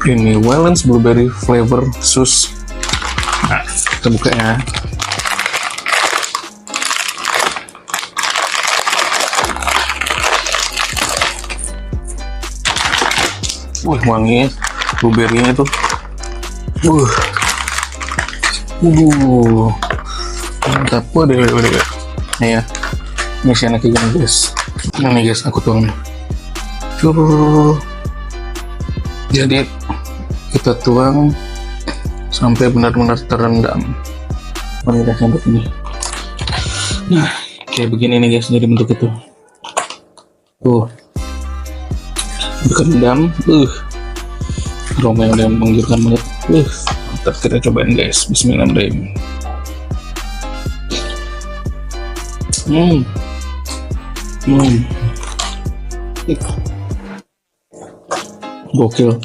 Ini Wellens Blueberry Flavor Sus. Nah, kita buka ya. Wih, wangi blueberry-nya tuh. Mantap. Waduh. Nih ya, ini isiannya kayak gini guys. Nah nih guys, aku tuang. Jadi kita tuang sampai benar-benar terendam. Ini guys, untuk ini. Nah, kayak begini nih guys, jadi bentuk itu. Tuh. Berendam, aroma yang udah menggiurkan banget. Mantap, kita cobain guys. Bismillahirrahmanirrahim. Gokil.